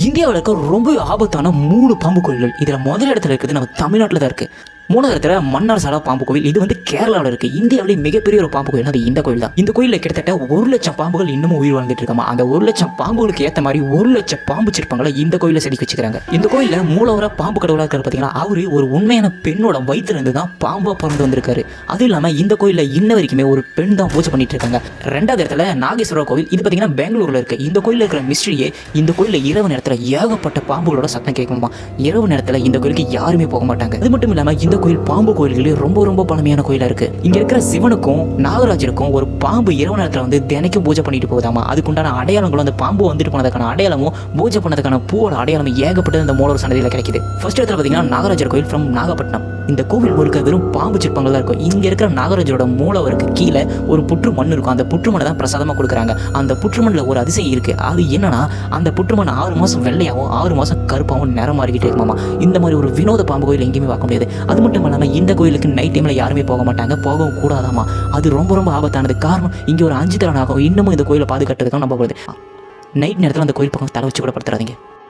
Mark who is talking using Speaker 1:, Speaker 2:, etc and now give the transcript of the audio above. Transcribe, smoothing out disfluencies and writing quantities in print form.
Speaker 1: இந்தியாவில் இருக்க ரொம்ப ஆபத்தான 3 பாம்பு கோயில்கள். இதில் முதல் இடத்துல இருக்குது நம்ம தமிழ்நாட்டில் தான் இருக்குது. மூணாவது இடத்துல மன்னார் சாலா பாம்பு கோவில். இது வந்து கேரளாவில் இருக்குது. இந்தியாவிலே மிகப்பெரிய ஒரு பாம்பு கோயில் அது இந்த கோயில் தான். இந்த கோயிலில் கிட்டத்தட்ட 1,00,000 பாம்புகள் இன்னமும் உயிர் வாழ்ந்துட்டு இருக்காமா. அந்த 1,00,000 பாம்புகளுக்கு ஏற்ற மாதிரி 1,00,000 பாம்பு சிற்பங்களை இந்த கோயிலில் செதுக்கி வச்சுக்கிறாங்க. இந்த கோயிலில் மூலவராக பாம்பு கடவுளாக இருக்கிற பார்த்தீங்கன்னா அவரு ஒரு உண்மையான பெண்ணோட வயிற்றுலேருந்து தான் பாம்பாக பிறந்து வந்திருக்காரு. அதுவும் இல்லாமல் இந்த கோயிலில் இன்ன வரைக்குமே ஒரு பெண் தான் பூஜை பண்ணிட்டு இருக்காங்க. ரெண்டாவது இடத்துல நாகேஸ்வரர் கோவில். இது பார்த்தீங்கன்னா பெங்களூரில் இருக்குது. இந்த கோயிலில் இருக்கிற மிஸ்ட்ரியே இந்த கோயிலில் இரவு நேரத்தில் ஏகப்பட்ட பாம்புகளோட சத்தம் கேட்கணுமா. இரவு நேரத்தில் இந்த கோயிலுக்கு யாருமே போக மாட்டாங்க. அது மட்டும் இல்லாமல் இந்த கோயில் பாம்பு கோயில்களே ரொம்ப பழமையான கோயிலா இருக்கு. இங்க இருக்கிற சிவனுக்கும் நாகராஜருக்கும் ஒரு பாம்பு இரவு நேரத்துல வந்து தினைக்கும் பூஜை பண்ணிட்டு போகுதாமா. அதுக்குண்டான அடையாளங்களும் அந்த பாம்பு வந்துட்டு போனதுக்கான அடையாளமும் பூஜை பண்ணதுக்கான பூவோட அடையாளம் ஏகப்பட்டது இந்த மூலவர் சன்னதியில கிடைக்குது. ஃபர்ஸ்ட் இடத்துல பாத்தீங்கன்னா நாகராஜர் கோயில் ஃப்ரம் நாகப்பட்டினம். இந்த கோவில் முழுக்க வெறும் பாம்பு சிற்பங்கள் தான் இருக்கும். இங்க இருக்கிற நாகராஜரோட மூலவருக்கு கீழே ஒரு புற்று மண் இருக்கும். அந்த புற்று மண்ணை தான் பிரசாதமா கொடுக்குறாங்க. அந்த புற்று மண்ணில் ஒரு அதிசயம் இருக்கு. அது என்னன்னா அந்த புற்று மண் 6 மாசம் வெள்ளையாகவும் 6 மாசம் கருப்பாகவும் நிறம் மாறிக்கிட்டே இருக்குமாமா. இந்த மாதிரி ஒரு வினோத பாம்பு கோயில் எங்கேயுமே பார்க்க முடியாது. அது மட்டும் இல்லாமல் இந்த கோயிலுக்கு நைட் டைம்ல யாருமே போக மாட்டாங்க, போகவும் கூடாதாமா. அது ரொம்ப ஆபத்தானது. காரணம் இங்கே ஒரு 5 தலனாகும் இன்னமும் இந்த கோயிலை பாதுகாட்டுறதுக்காக நம்பப்படுது. நைட் நேரத்தில் அந்த கோயில் பக்கம் தலை வச்சு கூட படுத்துறாதீங்க.